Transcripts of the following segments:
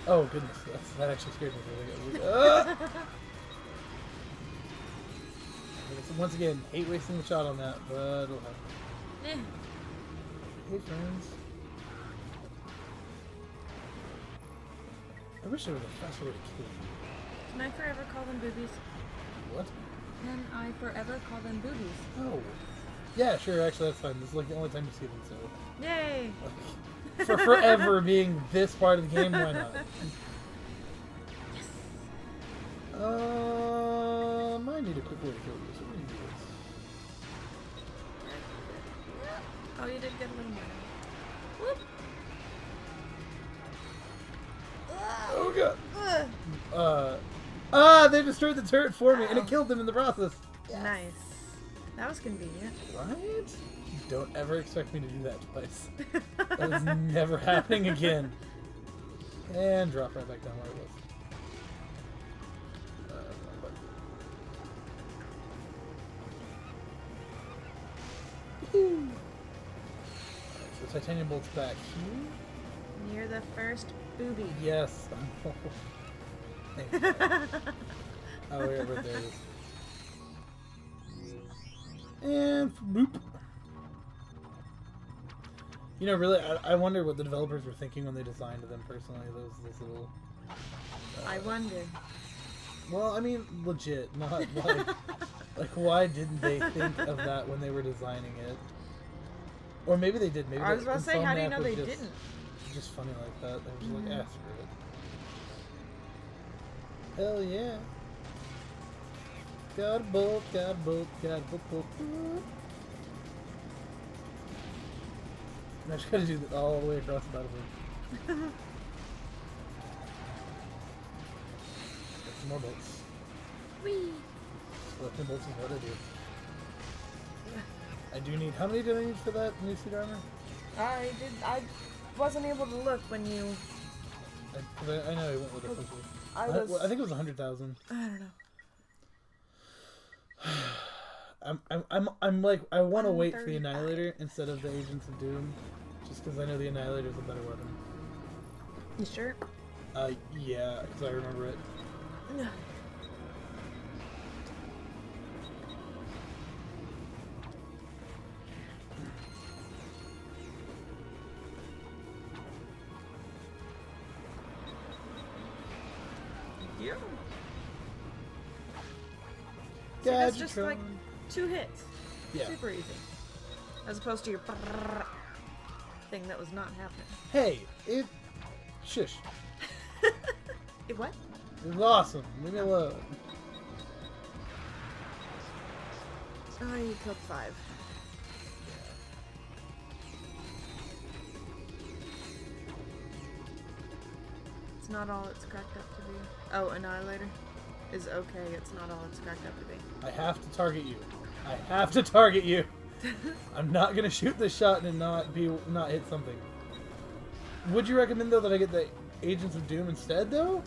Oh goodness, that actually scared me for a second. Once again, hate wasting the shot on that, but it'll happen. Eh. Hey friends. I wish there was a faster way to kill you. Can I forever call them boobies? What? Can I forever call them boobies? Oh. Yeah, sure, actually that's fine. This is like the only time you see them, so. Yay! Like, for forever being this part of the game, why not? Yes! I need a quick way to kill you, so we're gonna do this. Oh, you did get a little more. Whoop! Oh god! They destroyed the turret for me, and it killed them in the process. Yes. Nice. That was convenient. Right? Don't ever expect me to do that twice. That is never happening again. And drop right back down where it was. Alright, so titanium bolts back here. Near the first booby. Yes. Oh, wherever there it is. And boop. You know, really, I wonder what the developers were thinking when they designed them personally. Those little. I wonder. Well, I mean, legit, not like why didn't they think of that when they were designing it? Or maybe they did. Maybe I was about to say, how do you know they just, didn't? Just funny like that. They were just like, ah, screw it. Hell yeah. Got a bolt, got a bolt, got a bolt, bolt. I just gotta do that all the way across the battlefield. Get some more bolts. Whee! Collecting bolts is what I do. I do need. How many do I need for that new suit armor? I wasn't able to look when you. I know I went with it quickly. I think it was 100,000. I don't know. I'm like, I want to wait for the Annihilator instead of the Agents of Doom, just because I know the Annihilator is a better weapon. You sure? Yeah, because I remember it. No. Yeah. See, that's just like 2 hits. Yeah. Super easy. As opposed to your thing that was not happening. Hey, shush. It what? It was awesome. Leave me alone. Oh, you killed 5. It's not all it's cracked up to be. Oh, Annihilator is okay. It's not all it's cracked up to be. I have to target you. I have to target you. I'm not gonna shoot this shot and not hit something. Would you recommend though that I get the Agents of Doom instead though?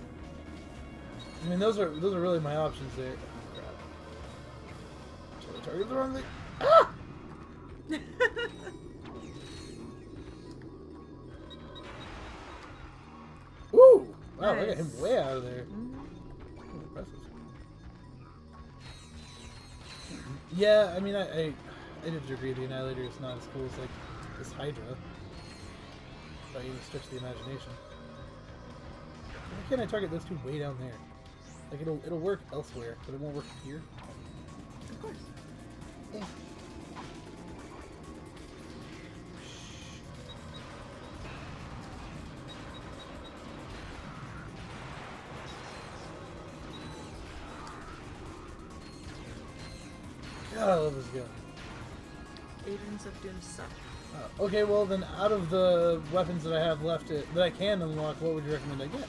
I mean those are really my options there. Oh, crap. Should I target the wrong thing? Ah! Ooh! Wow, Nice. I got him way out of there. Oh, impressive. Yeah, I mean, I did agree the Annihilator is not as cool as, like, this Hydra. If I even stretch the imagination. Why can't I target those two way down there? Like, it'll work elsewhere, but it won't work here. Of course. Yeah. God, I love this gun. Agents of Doom suck. Okay, well then, out of the weapons that I have left that I can unlock, what would you recommend I get?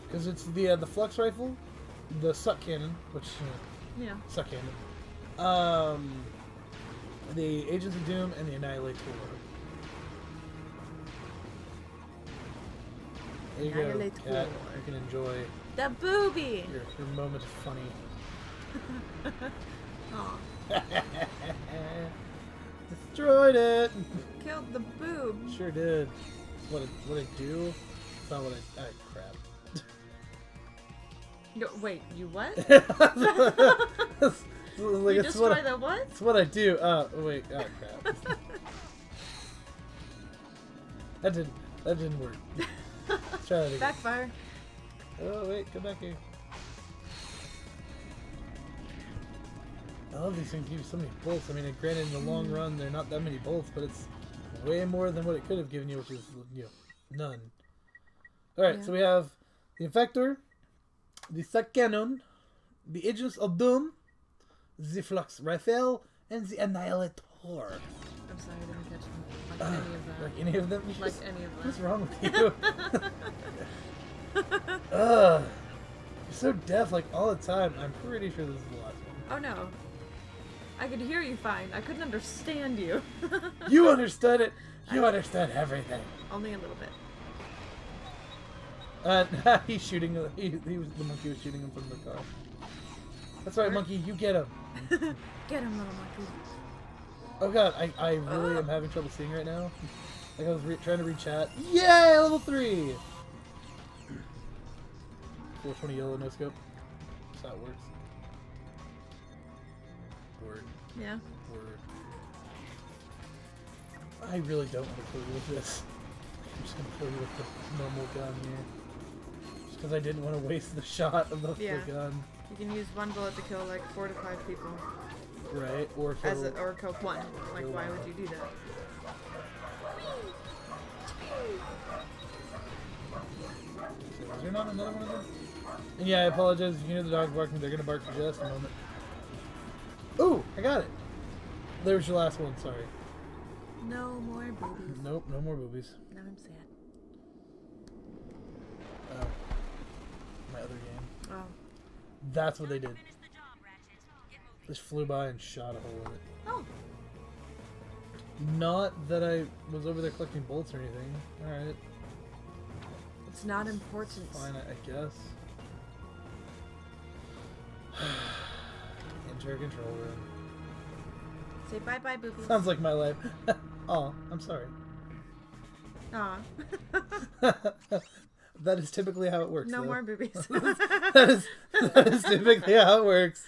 Because it's the flux rifle, the suck cannon, which Yeah. suck cannon, the Agents of Doom, and the Annihilator. There you go, Annihilator. Cat. You can enjoy The booby! your moment of funny. Aw. Destroyed it! Killed the boob. Sure did. what I do. It's not what I. Crap. No, wait, you what? Like, you destroy the what? It's what I do. Wait. Oh crap. That didn't work. Let's try that again. Backfire. Oh wait, come back here. I love these things give you so many bolts. I mean, granted, in the long run, they're not that many bolts, but it's way more than what it could have given you, which is, you know, none. Alright, Yeah. so we have the Infector, the Sac Cannon, the Agents of Doom, the Flux Rifle, and the Annihilator. I'm sorry, I didn't catch them. Like any of them. Like any of them? Like any of them. What's wrong with you? Ugh. You're so deaf, like, all the time. I'm pretty sure this is the last one. Oh no. I could hear you fine. I couldn't understand you. You understood it. You understood everything. Only a little bit. He's shooting. He was the monkey was shooting him from the car. That's right, monkey. You get him. Get him, little monkey. Oh god, I really am having trouble seeing right now. Like I was trying to read chat. Yay, level 3. 420 yellow no scope. That's how it works. Word. Yeah. Word. I really don't want to kill you with this. I'm just gonna kill you with the normal gun here. Just because I didn't want to waste the shot of the gun. You can use one bullet to kill like 4 to 5 people. Right, or kill... or kill one. Like, why would you do that? So, is there not another one of them? And yeah, I apologize if you hear the dog barking. They're gonna bark for just a moment. Ooh, I got it. There's your last one. Sorry. No more boobies. Nope, no more boobies. Now I'm sad. Oh, my other game. Oh. That's what they did. Just flew by and shot a hole in it. Oh. Not that I was over there collecting bolts or anything. Alright. It's not important. It's fine, I guess. Enter control room. Say bye-bye, boobies. Sounds like my life. Oh, I'm sorry. Aw. That is typically how it works. No though. more boobies. that is typically how it works.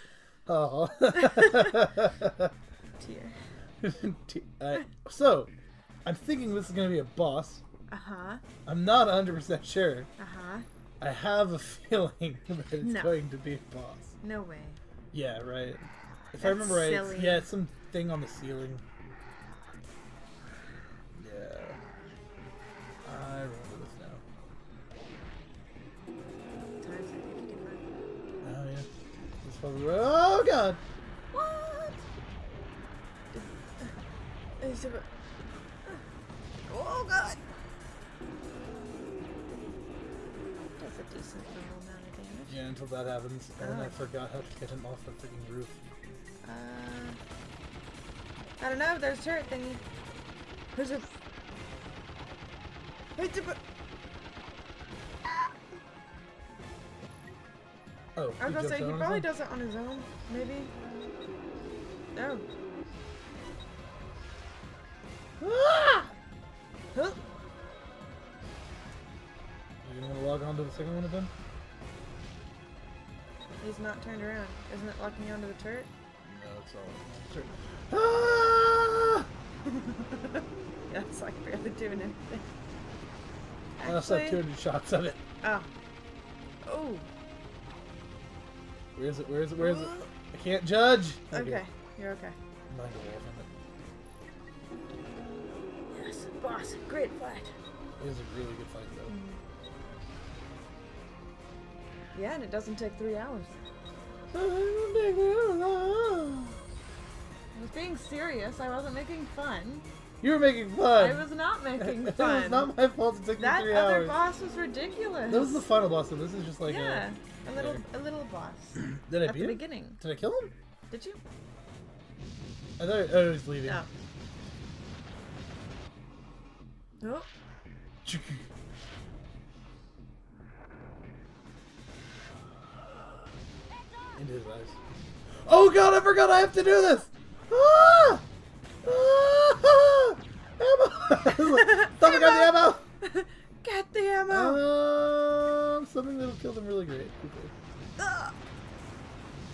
Oh. So, I'm thinking this is going to be a boss. Uh-huh. I'm not 100% sure. Uh-huh. I have a feeling that it's going to be a boss. No way. Yeah, right. If I That's remember right, silly. it's some thing on the ceiling. Yeah. I remember this now. Times I think you can run. Oh, yeah. This is probably right. Oh, God! What? Oh, God! That's a decent little amount of damage. Yeah, until that happens. And I forgot how to get him off the freaking roof. I don't know. There's a turret thingy. There's a... Oh, I was gonna say, he probably does. does it on his own, maybe. No. Ah! Huh? You want to log on to the second one again? He's not turned around. Isn't it locking onto the turret? No, it's all. Ah! Yeah, it's like barely doing anything. I also have 200 shots of it. Oh. Oh. Where is it? Where is it? Where is it? I can't judge. Okay, you're okay. I'm not gonna walk on it. Yes, boss. Great fight. It is a really good fight, though. Yeah, and it doesn't take 3 hours. I I was being serious. I wasn't making fun. You were making fun. I was not making It fun. was not my fault. It took me That 3 other hours. boss was ridiculous. That was the final boss, so this is just like a little boss. Did I At beat the him? beginning. Did I kill him? Did you? I thought he was leaving. No. Oh. Into his eyes. Oh god, I forgot I have to do this! Ah! Ah! Ammo! Stop, I got the ammo! killed him really great. Quickly.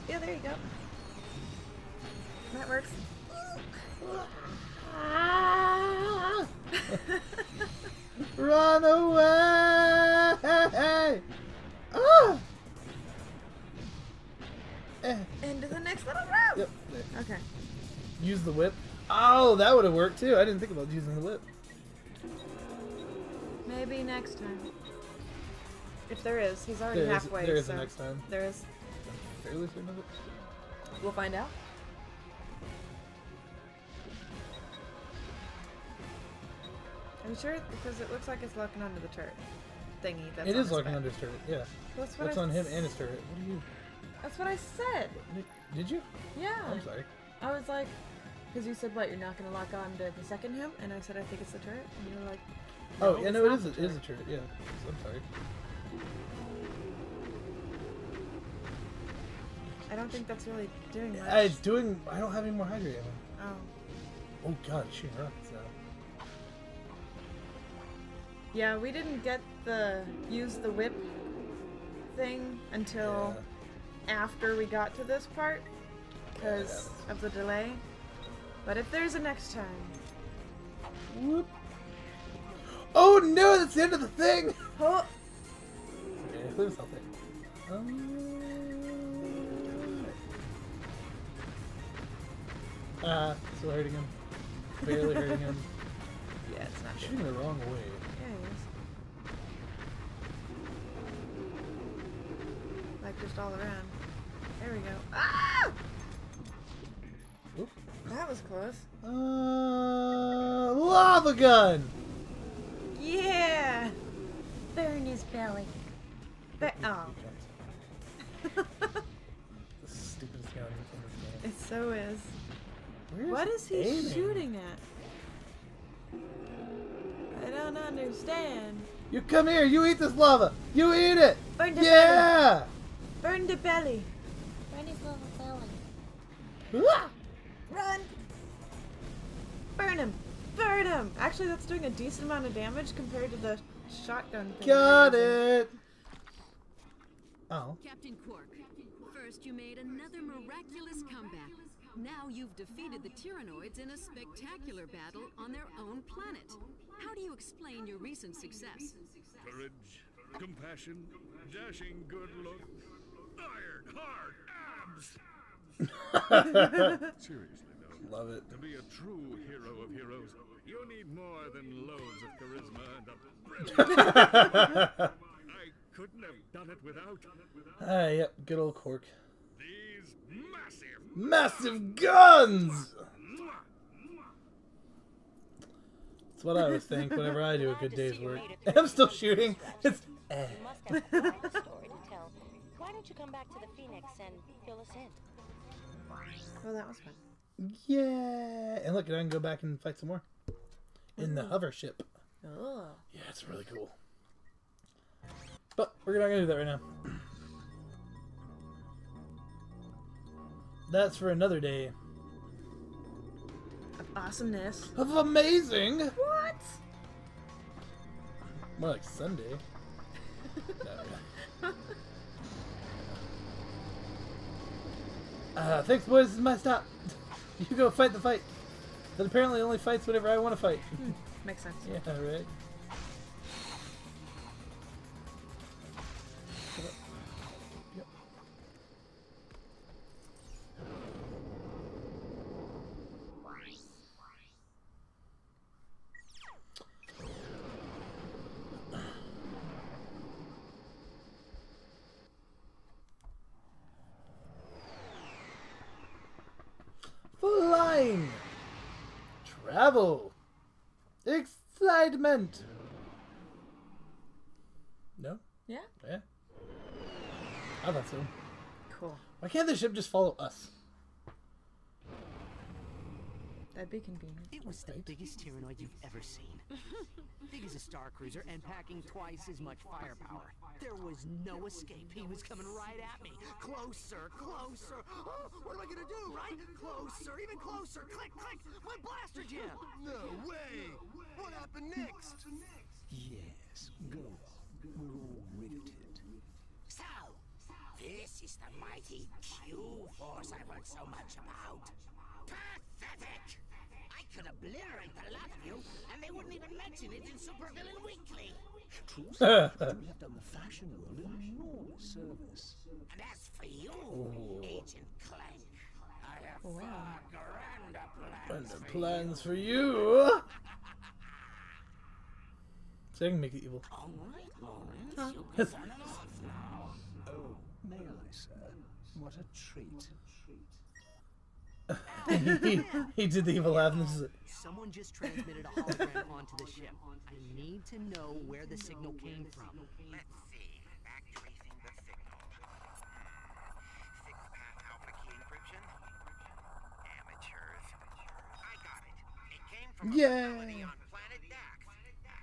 Yeah, there you go. That works. Run away! Ah! Into the next little room. Yep. There. Okay. Use the whip. Oh, that would have worked too. I didn't think about using the whip. Maybe next time. If there is, he's already There is- halfway. there is so a next time. There is. I'm fairly certain of it. We'll find out. Are you sure? Because it looks like it's looking under the turret thingy. That's It on is his looking back. under his turret. Yeah. That's what That's I on him and his turret. What are you? That's what I said. Did you? Yeah. I'm sorry. I was like, because you said, what, you're not going to lock on to the second him? And I said, I think it's the turret. And you were like, Oh, yeah, it's no, it not is. the It is a turret. Yeah. I'm sorry. I don't think that's really doing much. It's doing. I don't have any more hydrate ammo. Oh. Oh god, it's shooting rockets now. Yeah, we didn't get the use the whip thing until after we got to this part because of the delay. But if there's a next time. Whoop. Oh no, that's the end of the thing! Oh! Okay, clear this out there. Still hurting him. Barely hurting him. Yeah, it's not good. Shooting the wrong way. Yeah, he is. Like just all around. There we go. Ah! Oop. That was close. Lava gun! Yeah! Burn his belly. Oh. The stupidest gun in this game. It so is. Where What is he aiming? shooting at? I don't understand. You come here, you eat this lava! You eat it! Burn the Yeah! Burn the belly. Burn his little belly. Ah! Run! Burn him! Burn him! Actually, that's doing a decent amount of damage compared to the shotgun thing. Got we were using. it! Oh. Captain Quark, first you made another miraculous comeback. Now you've defeated the Tyrannoids in a spectacular battle on their own planet. How do you explain your recent success? Courage, compassion, dashing good look, iron hard abs. Seriously though, Love it. to be a true hero of heroes, you need more than loads of charisma and a brilliant. I couldn't have done it without Yep, good old Cork. these Massive guns! That's what I always think whenever I do a good day's work. I'm still shooting. It's You must have a wild story to tell. Why don't you come back to the Phoenix and fill us in? Oh, that was fun. yeah. And look, I can go back and fight some more in the hover ship. Oh. Yeah, it's really cool. But we're not gonna do that right now. That's for another day Of awesomeness. of amazing. What? More like Sunday. Thanks, boys. This is my stop. You go fight the fight. That apparently only fights whenever I want to fight. Makes sense. Yeah, right. Yep. Flying. Travel. Excitement. No? Yeah? Yeah. I thought so. Cool. Why can't the ship just follow us? That'd be convenient. It was the biggest Tyrannoid you've ever seen. Big as a star cruiser and packing twice as much firepower. There was no escape. He was coming right at me. Closer, closer. Oh, what am I gonna do, right? Closer, even closer. Click, click. My blaster jam. No way! What happened next? Yes, go. We're all riveted. This is the mighty Q-Force I heard so much about. Pathetic! I could obliterate the lot of you, and they wouldn't even mention it in Supervillain Weekly. True, sir. You have done the fashion world an enormous service. And as for you, Agent Clank, I have far grander Plans for you. So I can make it evil. All right, Lawrence, you can turn it off now. Oh, may I, sir? What a treat. he did the evil laugh and this is it. Someone just transmitted a hologram onto the ship. I need to know where the signal came from. Let's see. Back tracing the signal. Six-path alpha key encryption. Amateurs. I got it. It came from a facility on planet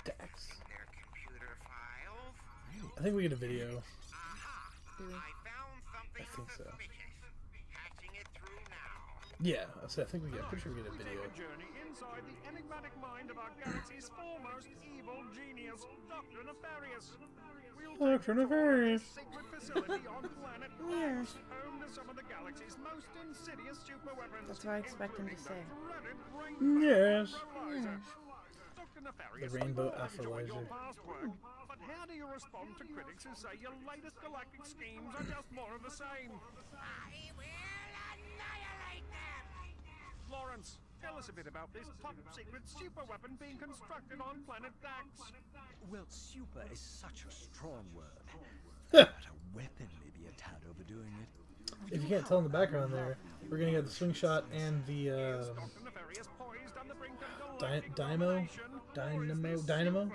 Dax. Their computer files. I think we get a video. Aha! I found something think so. suspicious. Patching it through now. Yeah, I think we get. I'm pretty sure we get a video. Take a journey inside the enigmatic mind of our galaxy's foremost evil genius, Dr. Nefarious. We'll Dr. Nefarious. Secret facility on planet Dax, home to some of the galaxy's most insidious superweapons. That's what I expect him to say. Yes. Dr. Nefarious, The rainbow we've all enjoyed your Afrolizer. past work, but how do you respond to critics who say your latest galactic schemes are just more of the same? I will annihilate them! Lawrence, tell us a bit about this top-secret superweapon being constructed on planet Dax. Well, super is such a strong word. But a weapon may be a tad overdoing it. If you can't tell in the background there, we're gonna get the swing shot and the Dr. Nefarious poised on the brink of galactic dynamo. superweapon,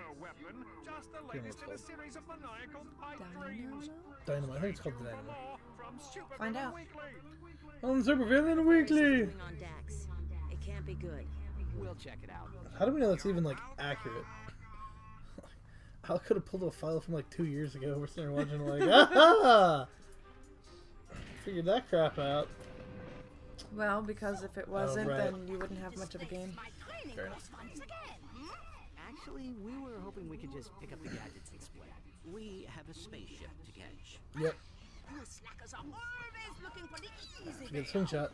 just the latest in a series of maniacal pipe dreams. Dynamo. I think it's called the Dynamo. More from Supervillain Find out. Weekly. On Supervillain Weekly. On Dax. It can't be good. We'll check it out. How do we know that's even like accurate? I could have pulled a file from like 2 years ago. We're sitting there watching like, ah, figured that crap out. Well, because if it wasn't, right. then you wouldn't have much of a game. Fair enough. Actually, we were hoping we could just pick up the gadgets and split. We have a spaceship to catch. Yep. You slackers are always looking for the easy Get a swing shot.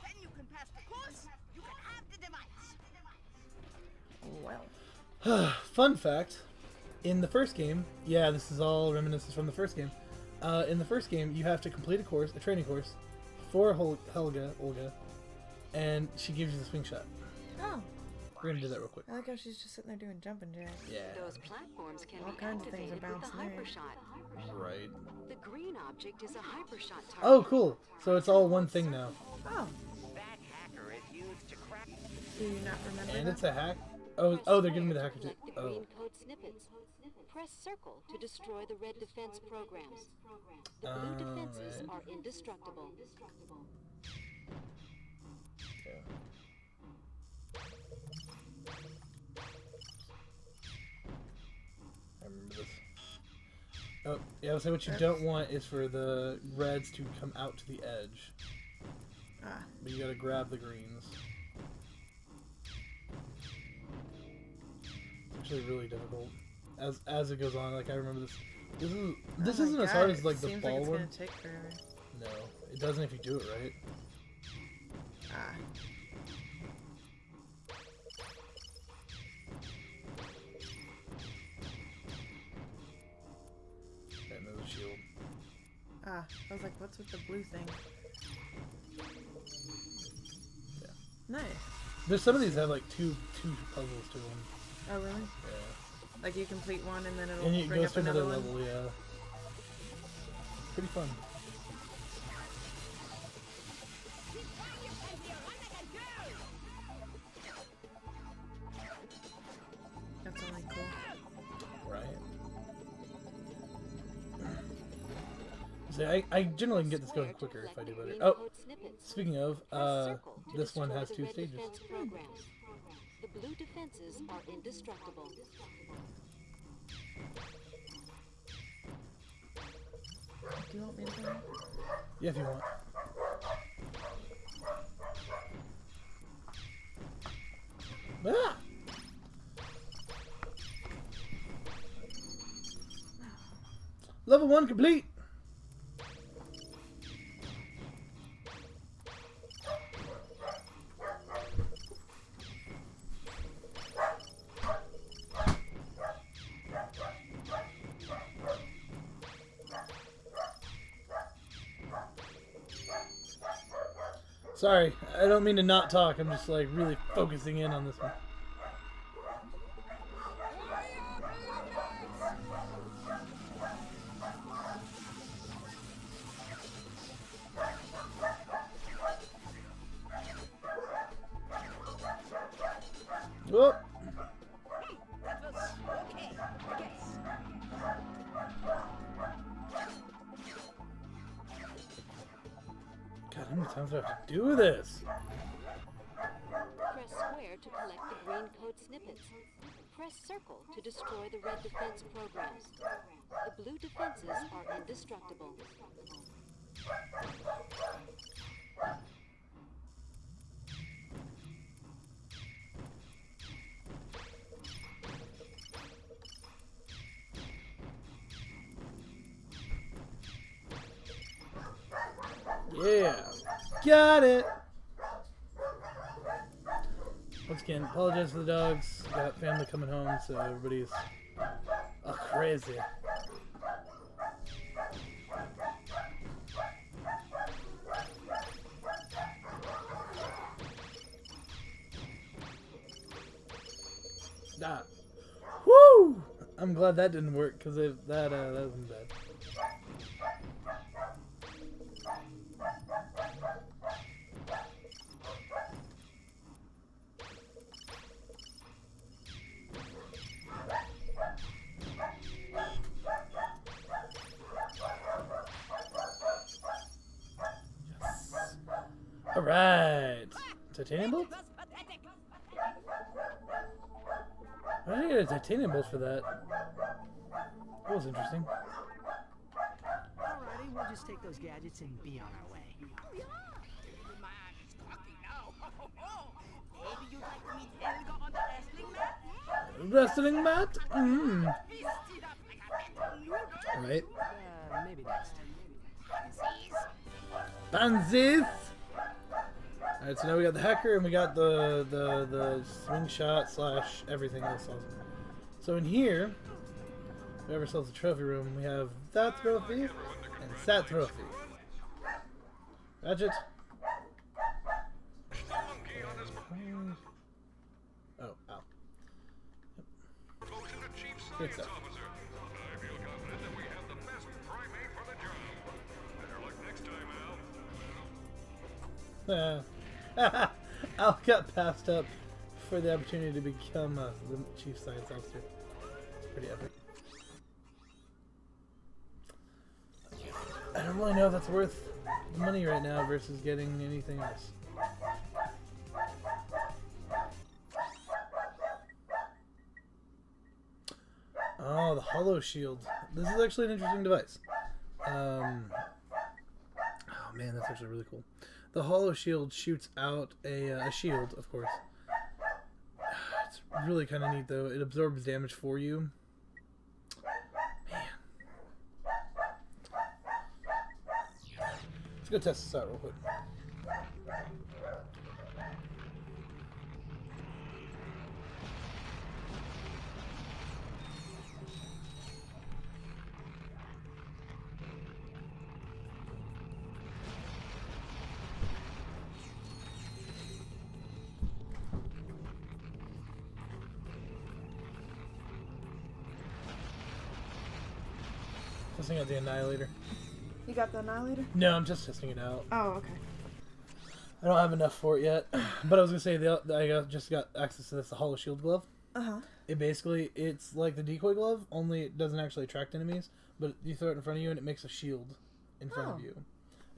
Then you can pass the course, you can have the device. Well. Fun fact: in the first game, yeah, this is all reminiscences from the first game. In the first game, you have to complete a training course, for Olga, and she gives you the swing shot. Oh. We're gonna do that real quick. I like how she's just sitting there doing jumping jacks. Yeah. Those platforms can All be kinds of things are activated with the bouncing there. hypershot. Right. The green object is a hypershot target. Oh, cool. So it's all one thing now. Oh. That hacker is used to crack. Do you not remember And that? it's a hack. Oh, they're giving me the hacker too. Select the Oh. green code snippets. Press circle to destroy the red defense programs. The blue defenses right. are indestructible. Okay. I remember this. Oh, yeah, I would say what you don't want is for the reds to come out to the edge. Ah. But you gotta grab the greens. It's actually really difficult. As it goes on, like I remember this. This Oh my isn't as God, hard as like it the seems ball like it's one. gonna take forever. No, it doesn't if you do it right. Ah. And there's a shield. Ah. I was like, what's with the blue thing? Yeah. Nice. There's some of these that have like two puzzles to them. Oh, really? Yeah. Like you complete one and then it'll And it bring goes up to another another one? level, yeah. Pretty fun. That's only cool. Right. See, I generally can get this going quicker if I do better. Oh, speaking of, this one has 2 stages. The blue defenses are indestructible. Do you want me to do it? Yeah, if you want. Ah! Level 1 complete! Sorry, I don't mean to not talk. I'm just like really focusing in on this one. Whoop. God, how many times do I have to do this? Press square to collect the green code snippets. Press circle to destroy the red defense programs. The blue defenses are indestructible. Yeah, got it. Once again, apologize for the dogs. Got family coming home, so everybody's crazy. Stop. Woo! I'm glad that didn't work because that wasn't bad. Alright. Titanium bolts? Why did I get a titanium bolt for that? That was interesting. Alrighty, we'll just take those gadgets and be on our way. Oh, yeah. My eye is cocky now. Maybe you'd like to meet Helga on the wrestling mat? Wrestling mat? Feasted up like a little noodle. Right. Maybe next. Pansies! Alright, so now we got the hacker and we got the swing shot slash everything else awesome. So in here, we have ourselves a trophy room. We have that trophy and that trophy. Ratchet. Oh, ow. Good stuff. Al got passed up for the opportunity to become the chief science officer. It's pretty epic. I don't really know if that's worth the money right now versus getting anything else. Oh, the hollow shield. This is actually an interesting device. Oh man, that's actually really cool. The hollow shield shoots out a shield, of course. It's really kind of neat, though. It absorbs damage for you. Man. Let's go test this out real quick. Testing out the Annihilator. You got the Annihilator? No, I'm just testing it out. Oh, okay. I don't have enough for it yet. But I was going to say, just got access to this, the Hollow Shield glove. Uh-huh. It's like the decoy glove, only it doesn't actually attract enemies, but you throw it in front of you and it makes a shield in front of you.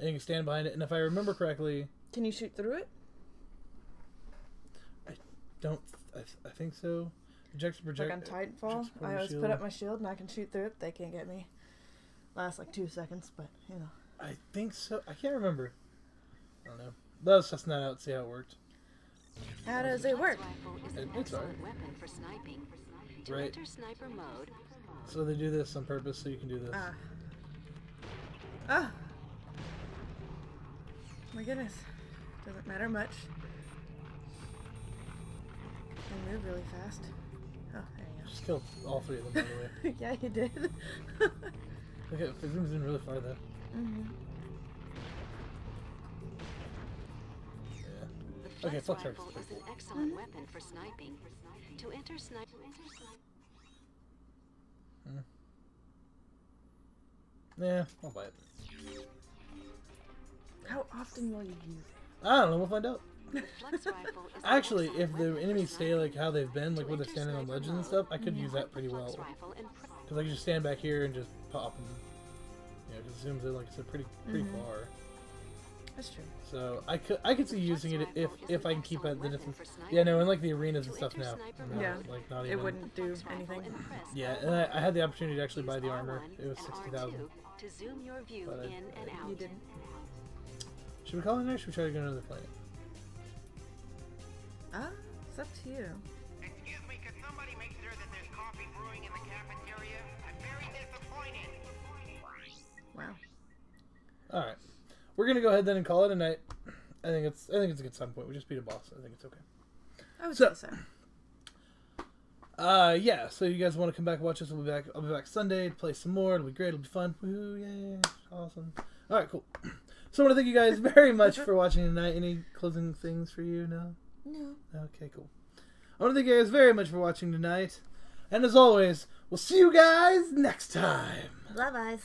And you can stand behind it, and if I remember correctly... Can you shoot through it? I think so. Like on Titanfall, I always put up my shield and I can shoot through it. They can't get me. Lasts like 2 seconds, but you know. I think so. I can't remember. I don't know. But I was testing that out to see how it worked. How does it work? It's alright. Weapon for sniping. To Right. enter sniper mode. So they do this on purpose so you can do this. Ah. My goodness. Doesn't matter much. They move really fast. Oh, there you go. Just killed all three of them, by the way. Yeah, you did. Okay, it zooms in really far, though. Okay, pulse fuck her. rifle is an excellent weapon for sniping. To enter snipe. Yeah, I'll buy it. How often will you use it? I don't know. We'll find out. The flex rifle is an Actually, excellent if the weapon enemies for stay like sniping. how they've been, like To when they're enter standing on sniper ledges and mode, stuff, I could use that put pretty the well. flex rifle in Because I can just stand back here and just pop and because it zooms in like I said pretty far. That's true. So I could see using it if I can keep at the distance. Yeah, no, in like the arenas and stuff now. No, Yeah. like not It even. wouldn't do anything. Yeah, and I had the opportunity to actually buy the armor. It was 60,000. To zoom your view But in and out. You didn't. Should we call it there? Or should we try to go to another planet? It's up to you. Excuse me, could somebody make sure that there's coffee brewing in the cafeteria? I'm very disappointed. Wow. All right, we're gonna go ahead then and call it a night. I think it's a good time point. We just beat a boss. I think it's okay. I would So- say so. Yeah. So you guys want to come back and watch us? We'll be back. I'll be back Sunday to play some more. It'll be great. It'll be fun. Woo, yeah, awesome. All right, cool. So I want to thank you guys very much for watching tonight. Any closing things for you? No. No. Okay, cool. I want to thank you guys very much for watching tonight. And as always, we'll see you guys next time. Bye-bye.